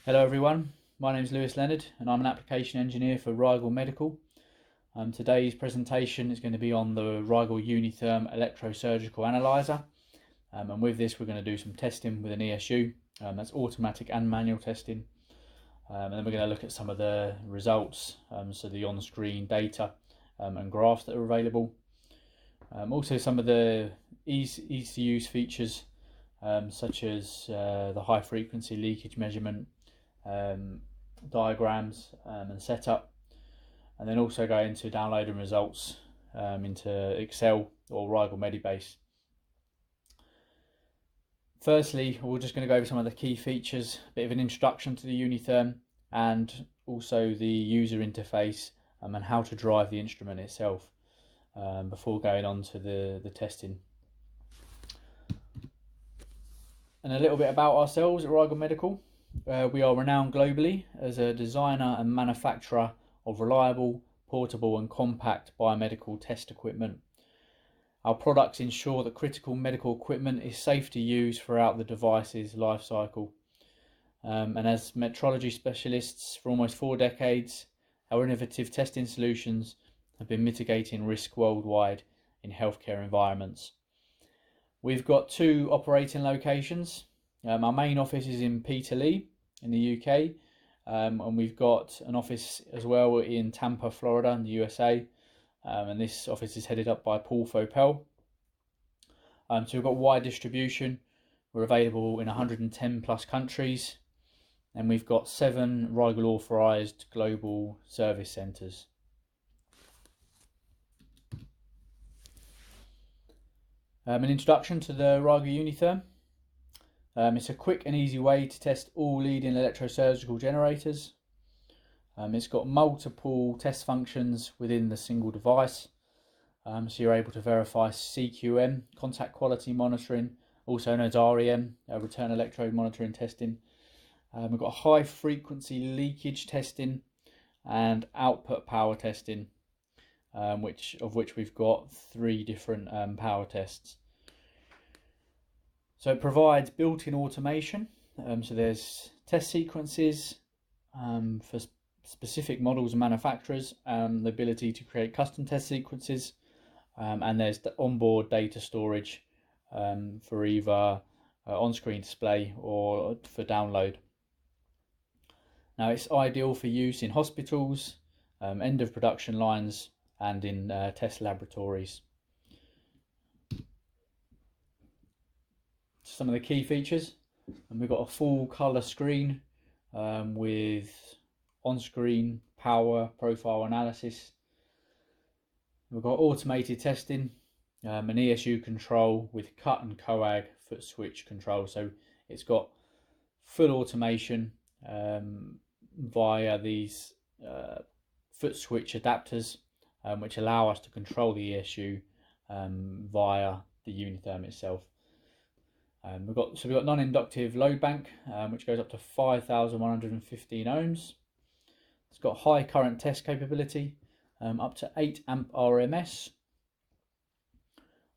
Hello everyone, my name is Lennard and I'm an application engineer for Rigel Medical. Today's presentation is going to be on the Rigel Uni-Therm Electrosurgical Analyzer, and with this we're going to do some testing with an ESU. That's automatic and manual testing, and then we're going to look at some of the results, so the on-screen data and graphs that are available. Also some of the ESUs features, such as the high frequency leakage measurement, diagrams and setup, and then also go into downloading results into Excel or Rigel Medibase. Firstly, we're just going to go over some of the key features, a bit of an introduction to the Uni-Therm, and also the user interface and how to drive the instrument itself before going on to the testing. And a little bit about ourselves at Rigel Medical. We are renowned globally as a designer and manufacturer of reliable, portable and compact biomedical test equipment. Our products ensure that critical medical equipment is safe to use throughout the device's life cycle. And as metrology specialists for almost 4 decades, our innovative testing solutions have been mitigating risk worldwide in healthcare environments. We've got 2 operating locations. Our main office is in Peterlee in the UK, and we've got an office as well in Tampa, Florida in the USA, and this office is headed up by Paul Fopel. So we've got wide distribution. We're available in 110 plus countries, and we've got 7 Rigel authorised global service centres. An introduction to the Rigel Uni-Therm. It's a quick and easy way to test all leading electrosurgical generators. It's got multiple test functions within the single device, so you're able to verify CQM, contact quality monitoring, also known as REM, return electrode monitoring testing. We've got high frequency leakage testing and output power testing, of which we've got 3 different power tests. So it provides built-in automation, so there's test sequences for specific models and manufacturers, the ability to create custom test sequences, and there's the onboard data storage for either on-screen display or for download. Now it's ideal for use in hospitals, end of production lines and in test laboratories. Some of the key features, and we've got a full colour screen with on-screen power profile analysis. We've got automated testing, an ESU control with cut and coag foot switch control, so it's got full automation via these foot switch adapters, which allow us to control the ESU via the Uni-Therm itself. We've got non-inductive load bank, which goes up to 5,115 ohms. It's got high current test capability, up to 8 amp RMS,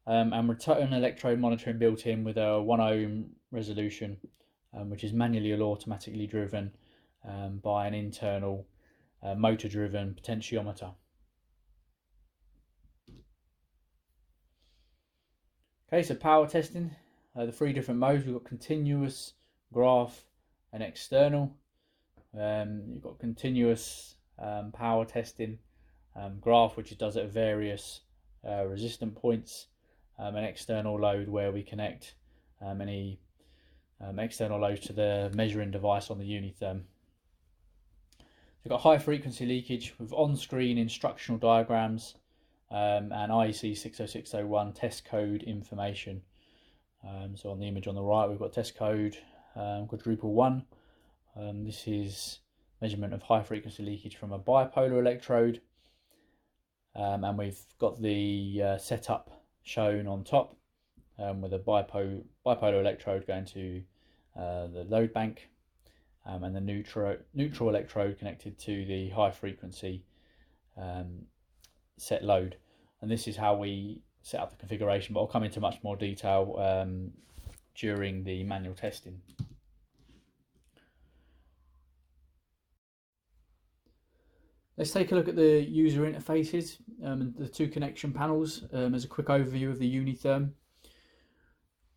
and return electrode monitoring built in with a 1 ohm resolution, which is manually or automatically driven by an internal motor driven potentiometer. Okay, so power testing. The 3 different modes. We've got continuous, graph and external. You've got continuous power testing, graph, which it does at various resistant points, and external load where we connect any external loads to the measuring device on the Uni-Therm. We've got high frequency leakage with on-screen instructional diagrams and IEC 60601 test code information. So on the image on the right, we've got test code quadruple 1. This is measurement of high frequency leakage from a bipolar electrode, and we've got the setup shown on top with a bipolar electrode going to the load bank, and the neutral electrode connected to the high frequency set load. And this is how we set up the configuration, but I'll come into much more detail during the manual testing. Let's take a look at the user interfaces and the two connection panels as a quick overview of the Uni-Therm.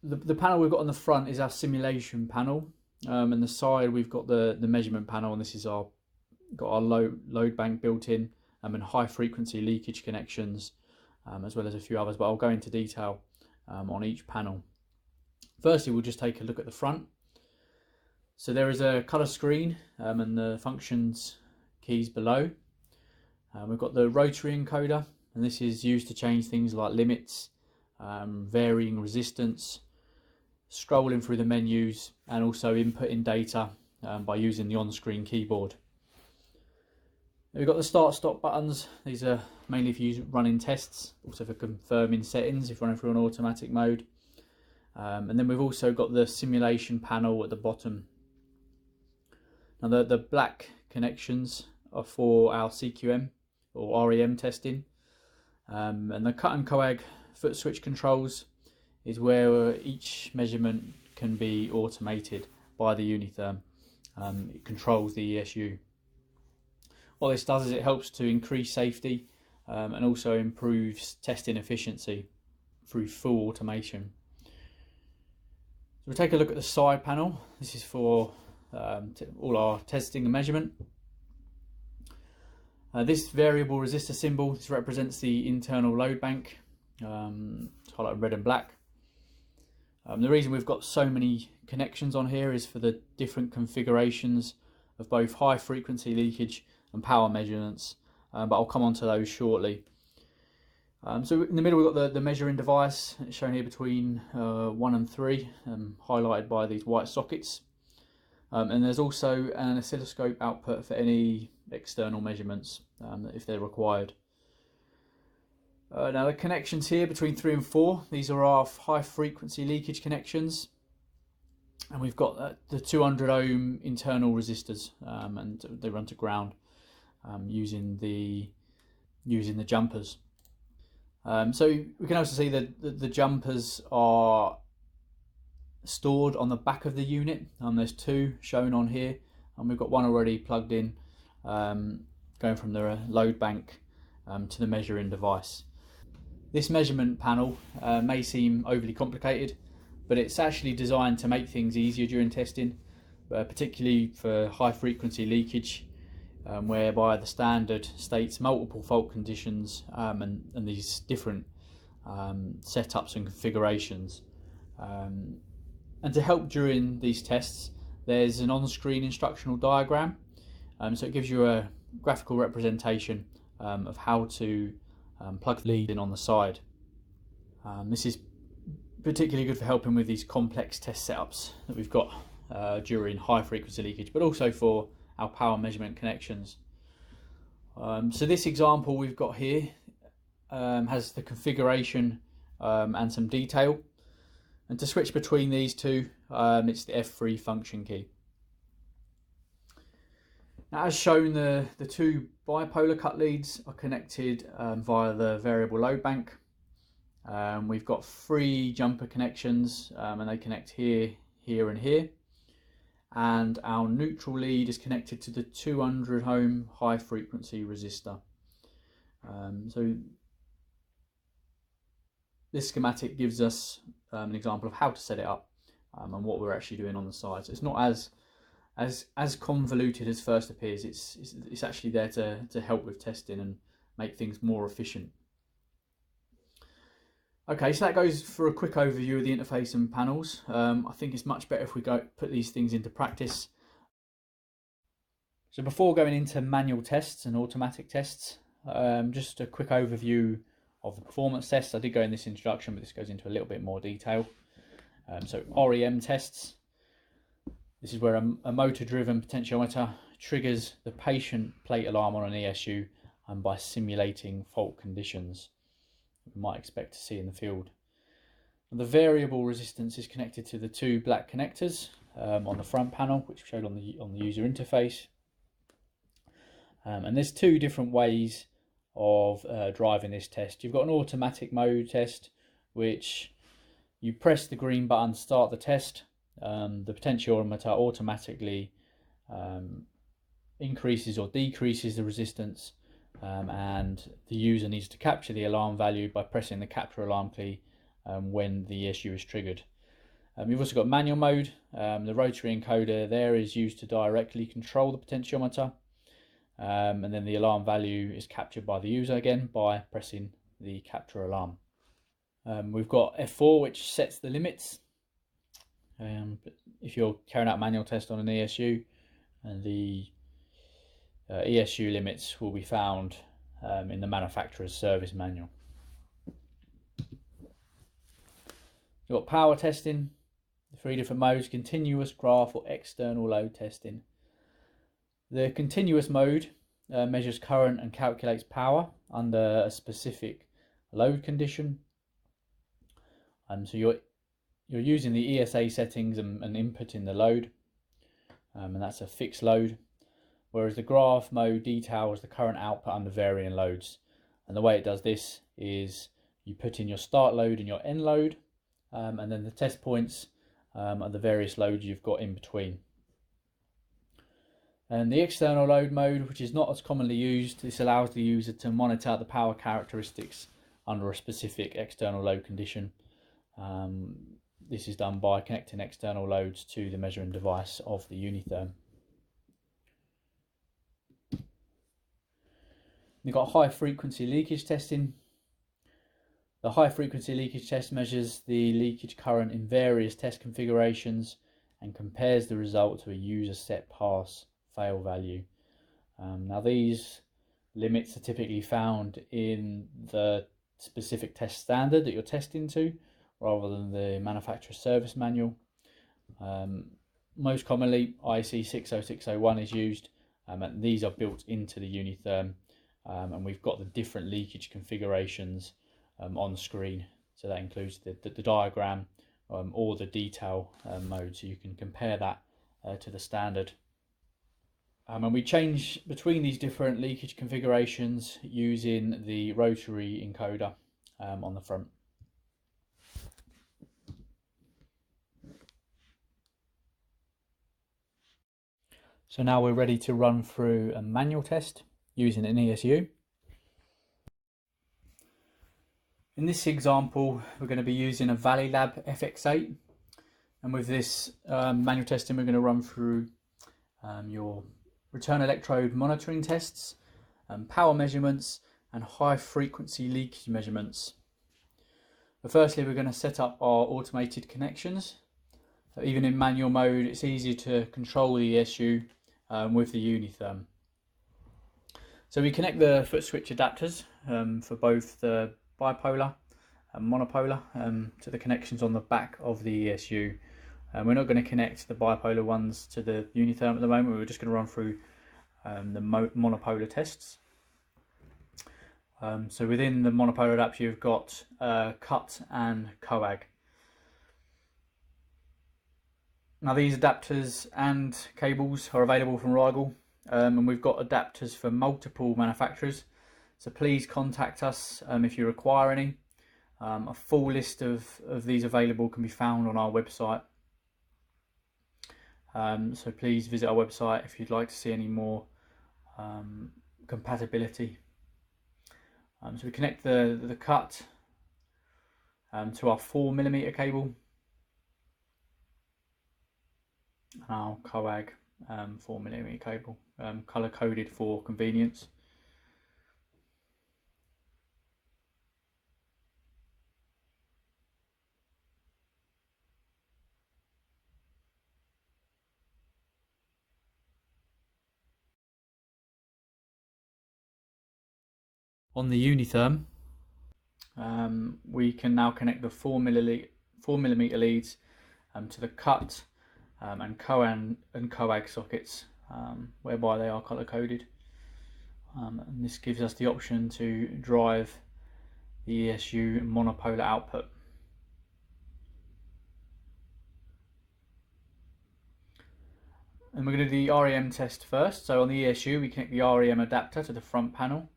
The panel we've got on the front is our simulation panel, and the side we've got the measurement panel, and this is got our load bank built in, and high frequency leakage connections, as well as a few others, but I'll go into detail on each panel. Firstly, we'll just take a look at the front. So there is a colour screen and the functions keys below. We've got the rotary encoder, and this is used to change things like limits, varying resistance, scrolling through the menus, and also inputting data by using the on-screen keyboard. We've got the start-stop buttons. These are mainly if you running tests, also for confirming settings if running through an automatic mode. And then we've also got the simulation panel at the bottom. Now the black connections are for our CQM or REM testing, and the cut and coag foot switch controls is where each measurement can be automated by the Uni-Therm. It controls the ESU. What this does is it helps to increase safety and also improves testing efficiency through full automation. So we'll take a look at the side panel. This is for all our testing and measurement. This variable resistor symbol, this represents the internal load bank. It's highlighted red and black. The reason we've got so many connections on here is for the different configurations of both high frequency leakage and power measurements, but I'll come on to those shortly. So in the middle we've got the measuring device. It's shown here between 1 and 3, highlighted by these white sockets. And there's also an oscilloscope output for any external measurements if they're required. Now the connections here between 3 and 4, these are our high frequency leakage connections, and we've got the 200 ohm internal resistors, and they run to ground using the jumpers. So we can also see that the jumpers are stored on the back of the unit. There's 2 shown on here, and we've got one already plugged in, going from the load bank to the measuring device. This measurement panel may seem overly complicated, but it's actually designed to make things easier during testing, particularly for high frequency leakage, whereby the standard states multiple fault conditions and these different setups and configurations. And to help during these tests, there's an on-screen instructional diagram, so it gives you a graphical representation of how to plug the lead in on the side. This is particularly good for helping with these complex test setups that we've got during high frequency leakage, but also for our power measurement connections. So this example we've got here has the configuration and some detail. And to switch between these two, it's the F3 function key. Now, as shown, the 2 bipolar cut leads are connected via the variable load bank. We've got 3 jumper connections, and they connect here, here and here. And our neutral lead is connected to the 200 ohm high frequency resistor. So this schematic gives us an example of how to set it up and what we're actually doing on the side. So it's not as convoluted as first appears. It's actually there to help with testing and make things more efficient. Okay, so that goes for a quick overview of the interface and panels. I think it's much better if we put these things into practice. So before going into manual tests and automatic tests, just a quick overview of the performance tests. I did go in this introduction, but this goes into a little bit more detail. So REM tests. This is where a motor-driven potentiometer triggers the patient plate alarm on an ESU by simulating fault conditions we might expect to see in the field. The variable resistance is connected to the 2 black connectors on the front panel, which showed on the user interface. And there's 2 different ways of driving this test. You've got an automatic mode test, which you press the green button to start the test. The potentiometer automatically increases or decreases the resistance and the user needs to capture the alarm value by pressing the capture alarm key when the ESU is triggered. You've also got manual mode. The rotary encoder there is used to directly control the potentiometer, and then the alarm value is captured by the user again by pressing the capture alarm. We've got F4, which sets the limits. If you're carrying out manual test on an ESU, and the ESU limits will be found in the manufacturer's service manual. You've got power testing, the 3 different modes: continuous, graph, or external load testing. The continuous mode measures current and calculates power under a specific load condition. So you're using the ESA settings and inputting the load, and that's a fixed load. Whereas the graph mode details the current output under varying loads. And the way it does this is you put in your start load and your end load, and then the test points are the various loads you've got in between. And the external load mode, which is not as commonly used, this allows the user to monitor the power characteristics under a specific external load condition. This is done by connecting external loads to the measuring device of the Uni-Therm. You've got high frequency leakage testing. The high frequency leakage test measures the leakage current in various test configurations and compares the result to a user set pass fail value. Now these limits are typically found in the specific test standard that you're testing to, rather than the manufacturer's service manual. Most commonly IEC 60601 is used, and these are built into the Uni-Therm. And we've got the different leakage configurations on screen, so that includes the diagram or the detail mode, so you can compare that to the standard. And we change between these different leakage configurations using the rotary encoder on the front. So now we're ready to run through a manual test using an ESU. In this example, we're going to be using a ValleyLab FX8, and with this manual testing, we're going to run through your return electrode monitoring tests, power measurements, and high frequency leakage measurements. But firstly, we're going to set up our automated connections. So even in manual mode, it's easy to control the ESU with the Uni-Therm. So we connect the foot switch adapters for both the bipolar and monopolar to the connections on the back of the ESU. We're not going to connect the bipolar ones to the Uni-Therm at the moment. We're just going to run through the monopolar tests. So within the monopolar adapter, you've got cut and coag. Now these adapters and cables are available from Rigel, and we've got adapters for multiple manufacturers, so please contact us if you require any. A full list of these available can be found on our website, so please visit our website if you'd like to see any more compatibility. So we connect the cut to our 4mm cable, and our coag 4mm cable, colour coded for convenience. On the Uni-Therm, we can now connect the 4mm leads to the cut and coag sockets, whereby they are colour coded. And this gives us the option to drive the ESU monopolar output. And we're going to do the REM test first. So on the ESU, we connect the REM adapter to the front panel,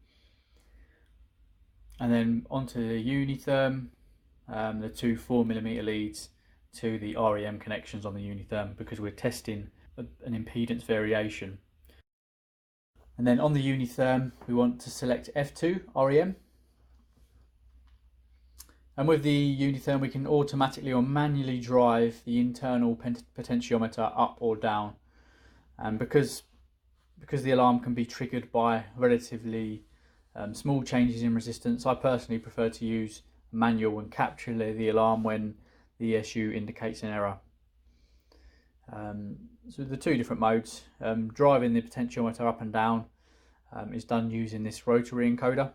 and then onto the Uni-Therm, the two 4mm leads to the REM connections on the Uni-Therm, because we're testing an impedance variation. And then on the Uni-Therm, we want to select F2 REM. And with the Uni-Therm, we can automatically or manually drive the internal potentiometer up or down. And because the alarm can be triggered by relatively small changes in resistance, I personally prefer to use manual and capture the alarm when the ESU indicates an error. So the two different modes, driving the potentiometer up and down is done using this rotary encoder.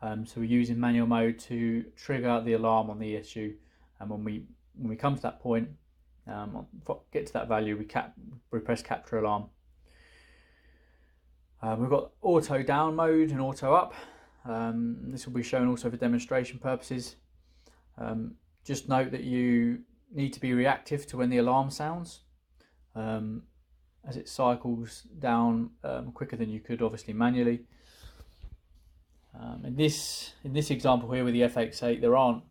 So we're using manual mode to trigger the alarm on the ESU, and when we come to that point, get to that value, we press capture alarm. We've got auto down mode and auto up. This will be shown also for demonstration purposes. Just note that you need to be reactive to when the alarm sounds, as it cycles down quicker than you could obviously manually. In this example here with the FX8, there aren't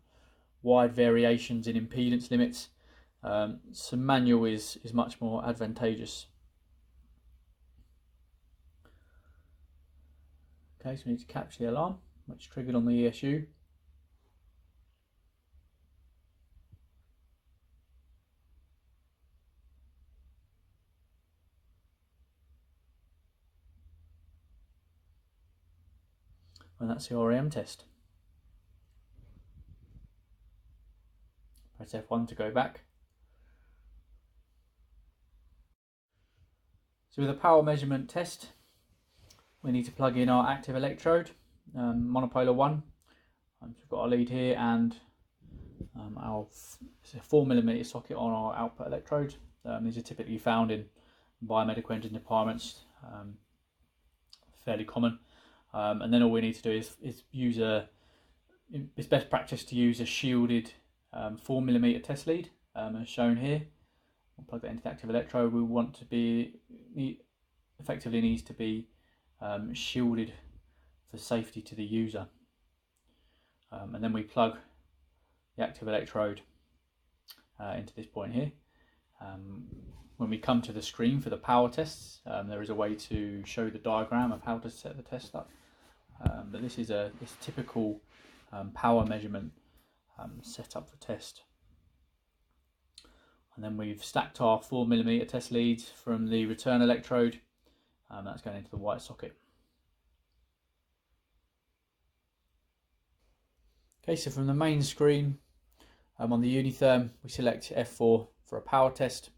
wide variations in impedance limits, so manual is much more advantageous. Okay, so we need to capture the alarm, which is triggered on the ESU. And that's the REM test. Press F1 to go back. So with a power measurement test, we need to plug in our active electrode, monopolar 1. So we've got our lead here and our 4mm socket on our output electrode. These are typically found in biomedical engineering departments, fairly common. And then all we need to do is use it's best practice to use a shielded 4mm test lead, as shown here. We'll plug that into the active electrode. We want to effectively needs to be shielded for safety to the user. And then we plug the active electrode into this point here. When we come to the screen for the power tests, there is a way to show the diagram of how to set the test up. But this is this typical power measurement setup for test. And then we've stacked our 4mm test leads from the return electrode. That's going into the white socket. Okay, so from the main screen on the Uni-Therm, we select F4 for a power test.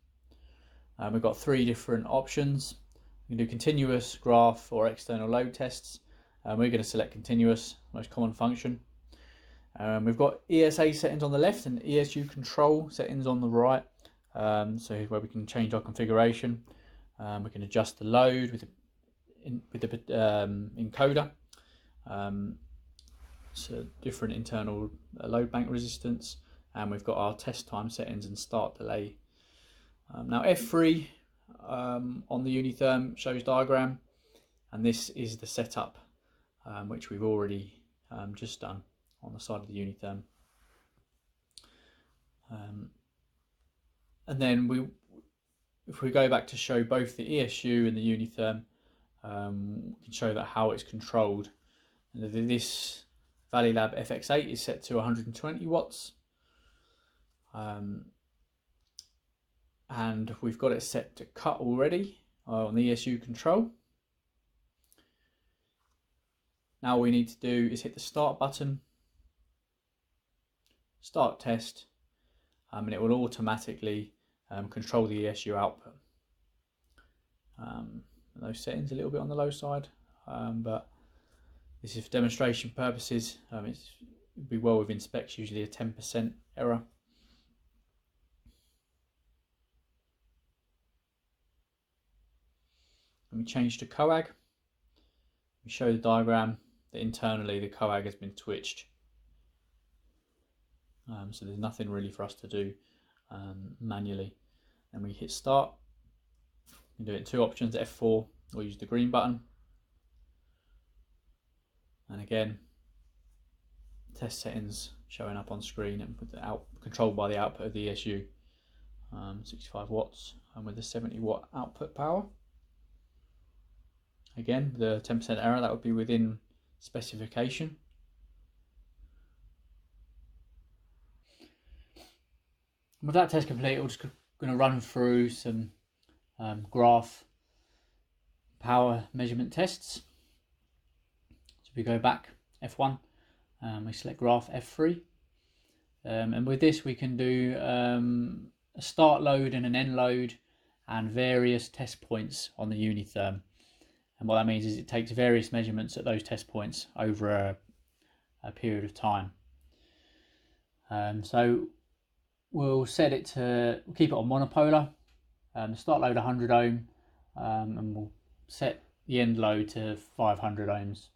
We've got three different options. We can do continuous, graph, or external load tests. We're going to select continuous, most common function. We've got ESA settings on the left and ESU control settings on the right. So where we can change our configuration. We can adjust the load with the encoder. So different internal load bank resistance, and we've got our test time settings and start delay. Now F3 on the Uni-Therm shows diagram, and this is the setup which we've already just done on the side of the Uni-Therm. And then if we go back to show both the ESU and the Uni-Therm, we can show that how it's controlled. And this Valilab FX8 is set to 120 watts. And we've got it set to cut already on the ESU control. Now all we need to do is hit the start button, start test, and it will automatically control the ESU output. Those settings a little bit on the low side, but this is for demonstration purposes. It'd be well within specs, usually a 10% error. When we change to coag, we show the diagram that internally the coag has been twitched. So there's nothing really for us to do manually. And we hit start. We can do it in two options, F4, or use the green button. And again, test settings showing up on screen and with the controlled by the output of the ESU, 65 watts, and with the 70 watt output power. Again, the 10% error, that would be within specification. With that test complete, we're just going to run through some graph power measurement tests. So we go back F1, we select graph F3, and with this we can do a start load and an end load and various test points on the Uni-Therm. And what that means is it takes various measurements at those test points over a period of time. So we'll set it to, we'll keep it on monopolar, start load 100 ohm, and we'll set the end load to 500 ohms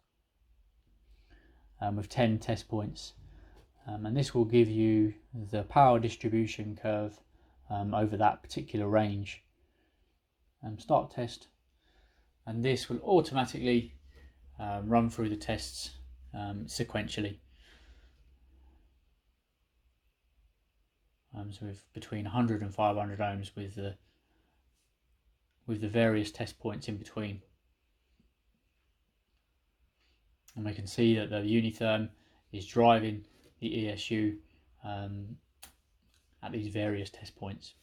with 10 test points. And this will give you the power distribution curve over that particular range. Start test, and this will automatically run through the tests sequentially. So with between 100 and 500 ohms with the various test points in between. And we can see that the Uni-Therm is driving the ESU at these various test points.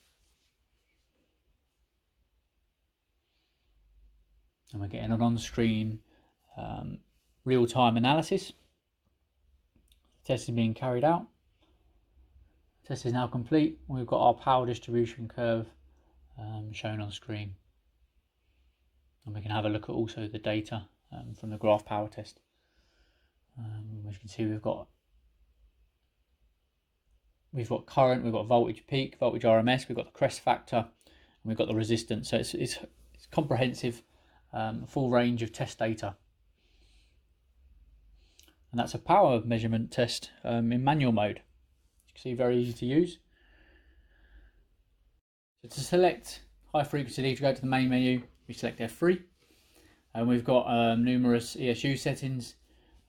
And we're getting an on-screen real-time analysis. The test is being carried out. The test is now complete. We've got our power distribution curve shown on screen. And we can have a look at also the data from the graph power test. As you can see, we've got current, we've got voltage peak, voltage RMS, we've got the crest factor, and we've got the resistance. So it's comprehensive, full range of test data. And that's a power measurement test in manual mode. You can see, very easy to use. So to select high frequency leakage, go to the main menu, we select F3, and we've got numerous ESU settings.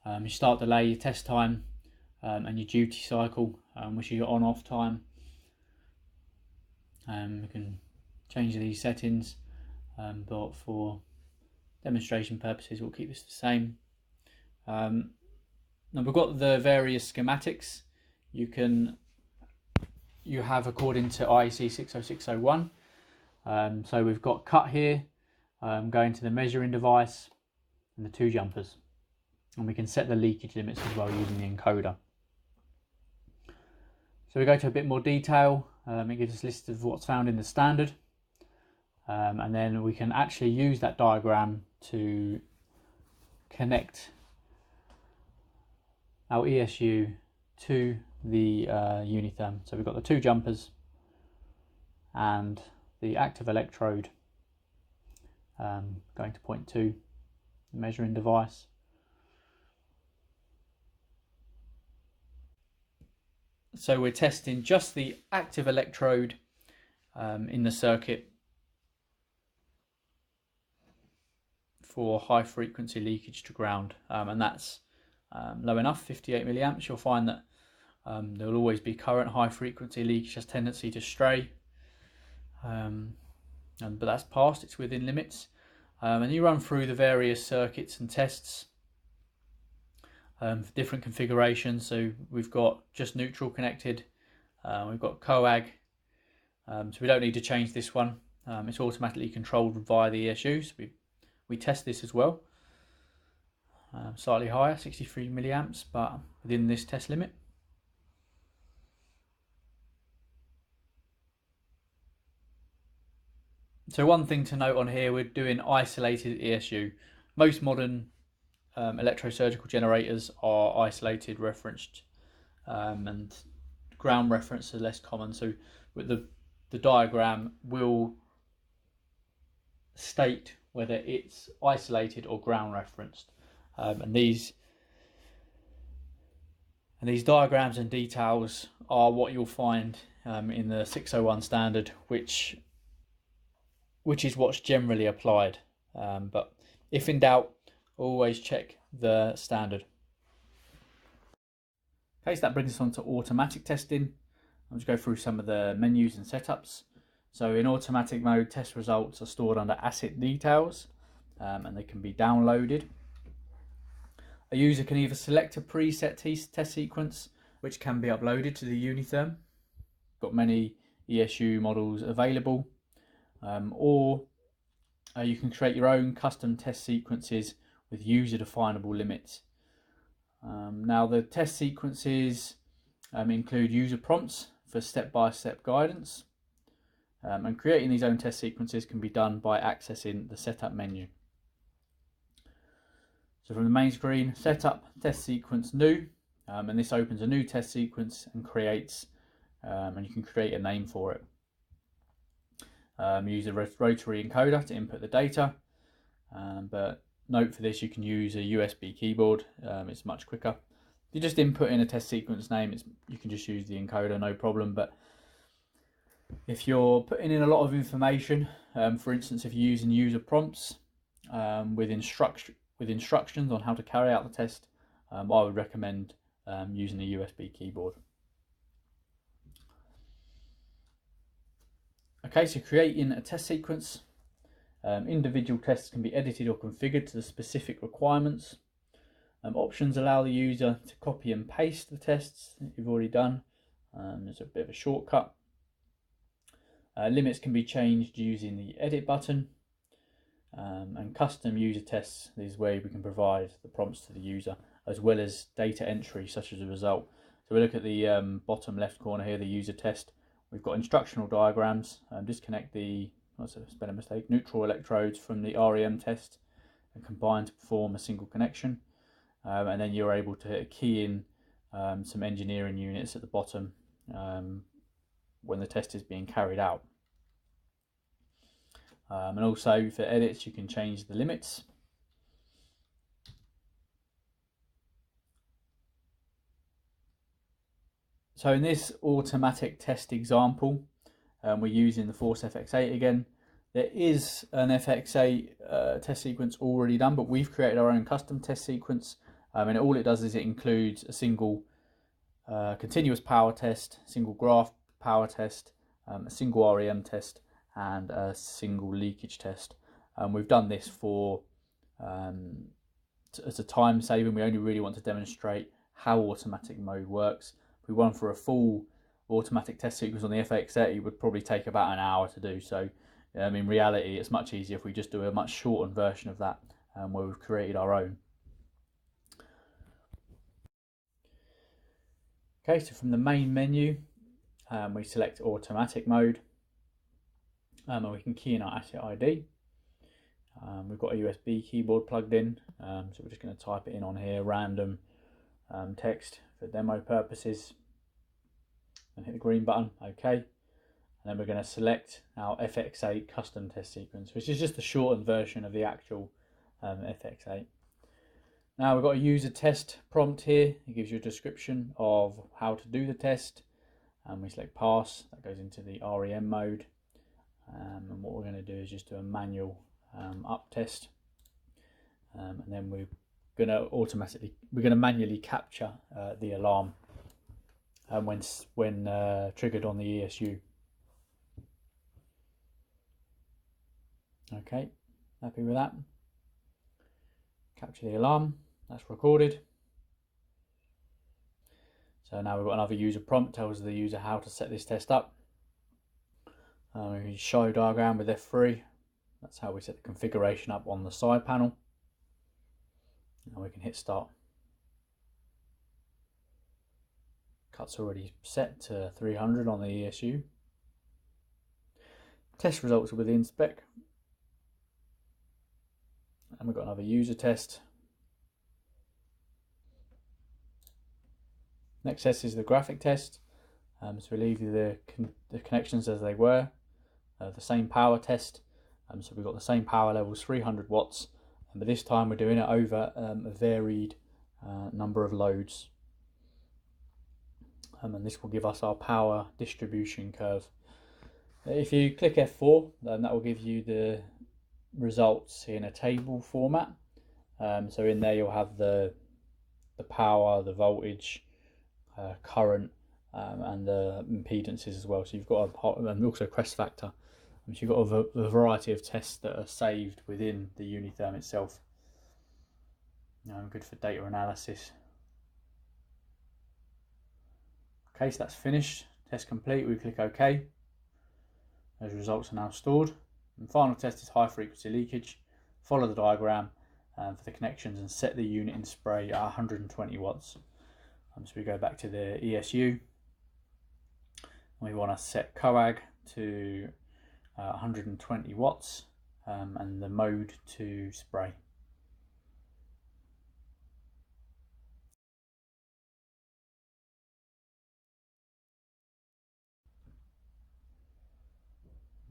You start delay, your test time, and your duty cycle, which is your on-off time. We can change these settings, but for demonstration purposes we'll keep this the same. Now we've got the various schematics you have according to IEC 60601. So we've got cut here, going to the measuring device and the two jumpers. And we can set the leakage limits as well using the encoder. So we go to a bit more detail. It gives us a list of what's found in the standard. And then we can actually use that diagram to connect our ESU to the Uni-Therm. So we've got the two jumpers and the active electrode going to point 2, the measuring device. So we're testing just the active electrode in the circuit for high frequency leakage to ground, and that's low enough, 58 milliamps. You'll find that there will always be current. High frequency leakage has tendency to stray, but that's passed, it's within limits. And you run through the various circuits and tests for different configurations. So we've got just neutral connected, we've got coag, so we don't need to change this one. It's automatically controlled via the ESUs. We test this as well, slightly higher, 63 milliamps, but within this test limit. So one thing to note on here, we're doing isolated ESU. Most modern electrosurgical generators are isolated referenced, and ground reference are less common. So with the diagram will state whether it's isolated or ground referenced, and these diagrams and details are what you'll find in the 601 standard, which is what's generally applied, but if in doubt, always check the standard. Okay, so that brings us on to automatic testing. I'll just go through some of the menus and setups. So in automatic mode, test results are stored under asset details. and they can be downloaded. A user can either select a preset test sequence, which can be uploaded to the Uni-Therm. Got many ESU models available, or you can create your own custom test sequences with user definable limits. Now the test sequences include user prompts for step-by-step guidance, and creating these own test sequences can be done by accessing the setup menu. So from the main screen, setup test sequence new, and this opens a new test sequence and creates, and you can create a name for it. Use a rotary encoder to input the data, but note for this, you can use a USB keyboard. It's much quicker. If you just input in a test sequence name, you can just use the encoder, no problem. But if you're putting in a lot of information, for instance, if you're using user prompts with instructions on how to carry out the test, I would recommend using a USB keyboard. Okay, so creating a test sequence. Individual tests can be edited or configured to the specific requirements. Options allow the user to copy and paste the tests that you've already done. There's a bit of a shortcut. Limits can be changed using the edit button. And custom user tests is where we can provide the prompts to the user, as well as data entry such as a result. So we look at the bottom left corner here, the user test. We've got instructional diagrams. Disconnect the, that's a spelling mistake, neutral electrodes from the REM test and combine to perform a single connection. And then you're able to key in some engineering units at the bottom when the test is being carried out. And also for edits, you can change the limits. So in this automatic test example, we're using the Force FX8 again. There is an FX8 test sequence already done, but we've created our own custom test sequence. And all it does is it includes a single continuous power test, single graph power test, a single REM test, and a single leakage test. We've done this for as a time saving. We only really want to demonstrate how automatic mode works. If we run for a full automatic test sequence on the FX8, it would probably take about an hour to do. So in reality, it's much easier if we just do a much shortened version of that, where we've created our own. Okay, so from the main menu, we select automatic mode, and we can key in our asset ID. We've got a USB keyboard plugged in, so we're just going to type it in on here, random text for demo purposes, and hit the green button, OK. And then we're going to select our FX8 custom test sequence, which is just a shortened version of the actual FX8. Now we've got a user test prompt here. It gives you a description of how to do the test, and we select pass. That goes into the REM mode, and what we're going to do is just do a manual up test, and then we're going to manually capture the alarm when triggered on the ESU. Okay, happy with that? Capture the alarm. That's recorded. So now we've got another user prompt, tells the user how to set this test up. We show diagram with F3. That's how we set the configuration up on the side panel. Now we can hit start. Cut's already set to 300 on the ESU. Test results are within spec. And we've got another user test. Next test is the graphic test. So we leave the connections as they were. The same power test. So we've got the same power levels, 300 watts. But this time we're doing it over a varied number of loads. And this will give us our power distribution curve. If you click F4, then that will give you the results in a table format. So in there you'll have the power, the voltage, current, and the impedances as well. So you've got and also crest factor. So you've got a variety of tests that are saved within the Uni-Therm itself. Good for data analysis. Okay, so that's finished. Test complete. We click OK. Those results are now stored. And final test is high frequency leakage. Follow the diagram for the connections and set the unit in spray at 120 watts. So we go back to the ESU. We want to set coag to 120 watts and the mode to spray.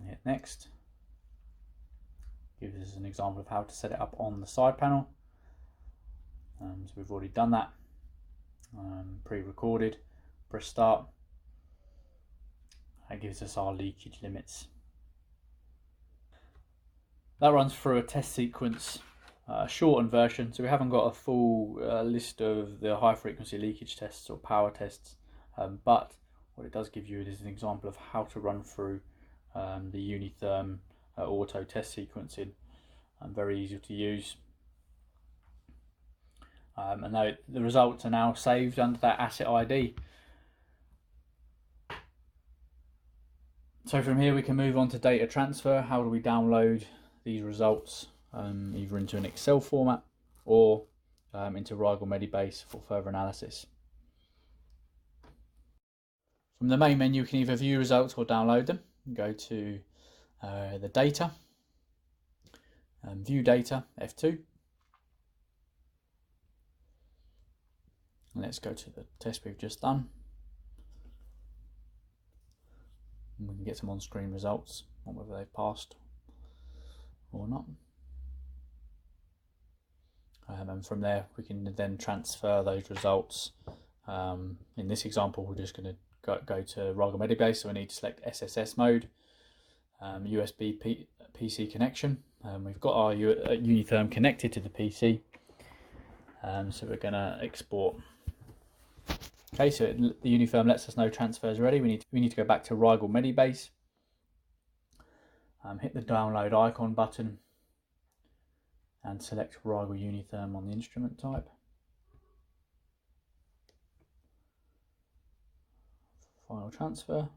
Hit next. Gives us an example of how to set it up on the side panel. So we've already done that. Pre-recorded. Press start. That gives us our leakage limits. That runs through a test sequence, a shortened version, so we haven't got a full list of the high frequency leakage tests or power tests, but what it does give you is an example of how to run through the Uni-Therm auto test sequencing. Very easy to use. And now the results are now saved under that asset ID. So from here we can move on to data transfer. How do we download these results either into an Excel format or into Rigel Medibase for further analysis? From the main menu you can either view results or download them. Go to the data, view data, F2. Let's go to the test we've just done. And we can get some on-screen results on whether they've passed or not. And from there we can then transfer those results. In this example we're just going to go to Rigel Medibase, so we need to select SSS mode, USB PC connection. We've got our Uni-Therm connected to the PC, so we're going to export. Okay, so the Uni-Therm lets us know transfers ready. We need to go back to Rigel Medibase, hit the download icon button and select Rigel Uni-Therm on the instrument type. Final transfer,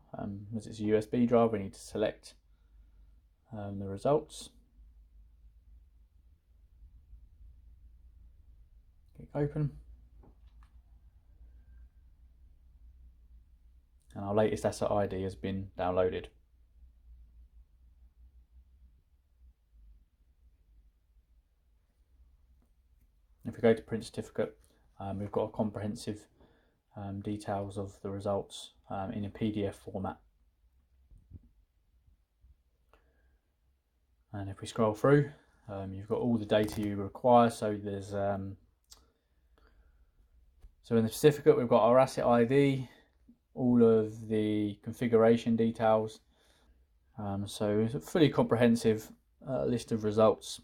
as it's a USB drive we need to select the results. Click open. And our latest asset ID has been downloaded. If we go to print certificate, we've got a comprehensive details of the results in a PDF format. And if we scroll through, you've got all the data you require. So there's so in the certificate we've got our asset ID, all of the configuration details. So it's a fully comprehensive list of results.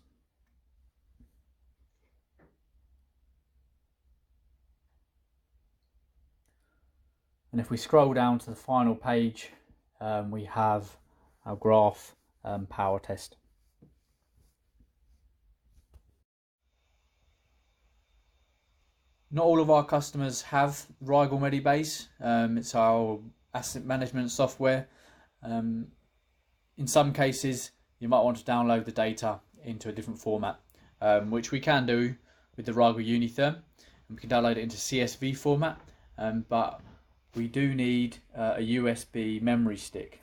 And if we scroll down to the final page, we have our graph power test. Not all of our customers have Rigel Medibase. It's our asset management software. In some cases, you might want to download the data into a different format, which we can do with the Rigel Uni-Therm. We can download it into CSV format, but we do need a USB memory stick.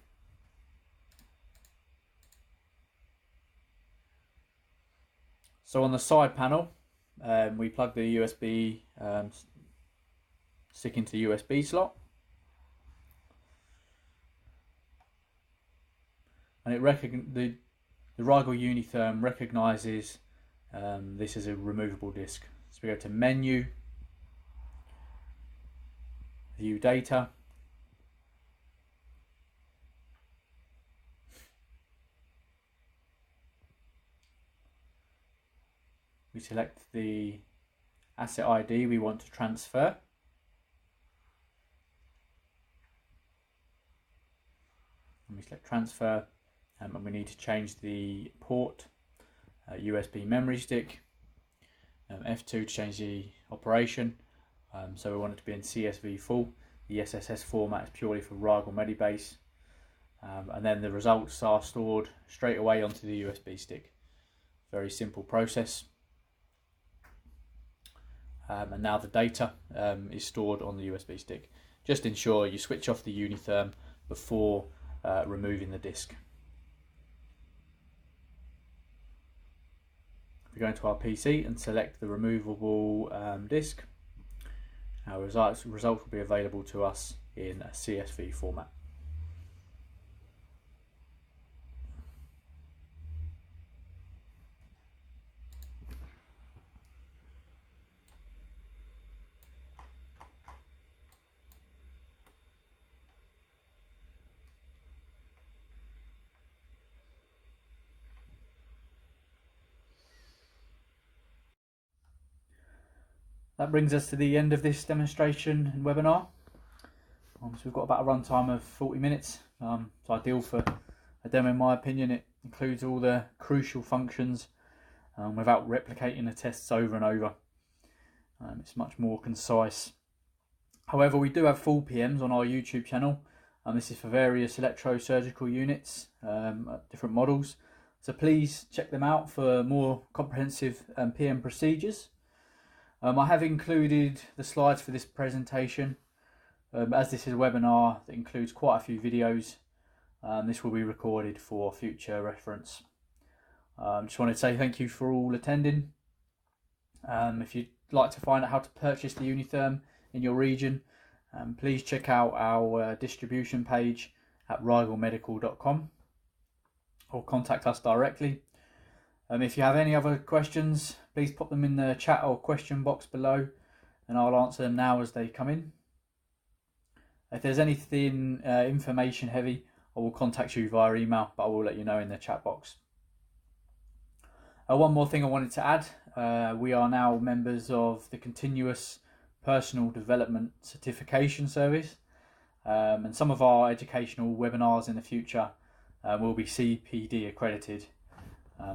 So on the side panel, we plug the USB stick into the USB slot, and the Rigel Uni-Therm recognises this as a removable disk. So we go to Menu, View Data, we select the asset ID we want to transfer, and we select transfer, and we need to change the port, USB memory stick, F2 to change the operation. So we want it to be in CSV full. The SSS format is purely for Rigel Medibase, and then the results are stored straight away onto the USB stick. Very simple process. And now the data is stored on the USB stick. Just ensure you switch off the Uni-Therm before removing the disk. We go into our PC and select the removable disk. Our results will be available to us in a CSV format. That brings us to the end of this demonstration and webinar. So we've got about a runtime of 40 minutes. It's ideal for a demo in my opinion. It includes all the crucial functions without replicating the tests over and over. It's much more concise. However, we do have full PMs on our YouTube channel. This is for various electrosurgical units, different models. So please check them out for more comprehensive PM procedures. I have included the slides for this presentation. As this is a webinar that includes quite a few videos, this will be recorded for future reference. Just wanted to say thank you for all attending. If you'd like to find out how to purchase the Uni-Therm in your region, please check out our distribution page at rigelmedical.com or contact us directly. If you have any other questions, please pop them in the chat or question box below and I'll answer them now as they come in. If there's anything information heavy, I will contact you via email, but I will let you know in the chat box. One more thing I wanted to add, we are now members of the Continuous Personal Development Certification Service, and some of our educational webinars in the future will be CPD accredited.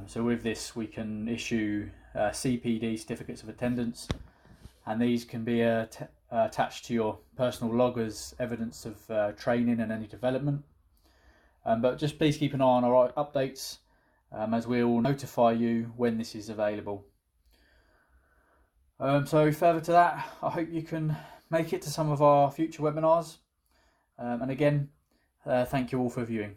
So with this we can issue CPD certificates of attendance, and these can be attached to your personal log as evidence of training and any development. But just please keep an eye on our updates, as we'll notify you when this is available. So further to that, I hope you can make it to some of our future webinars, and again, thank you all for viewing.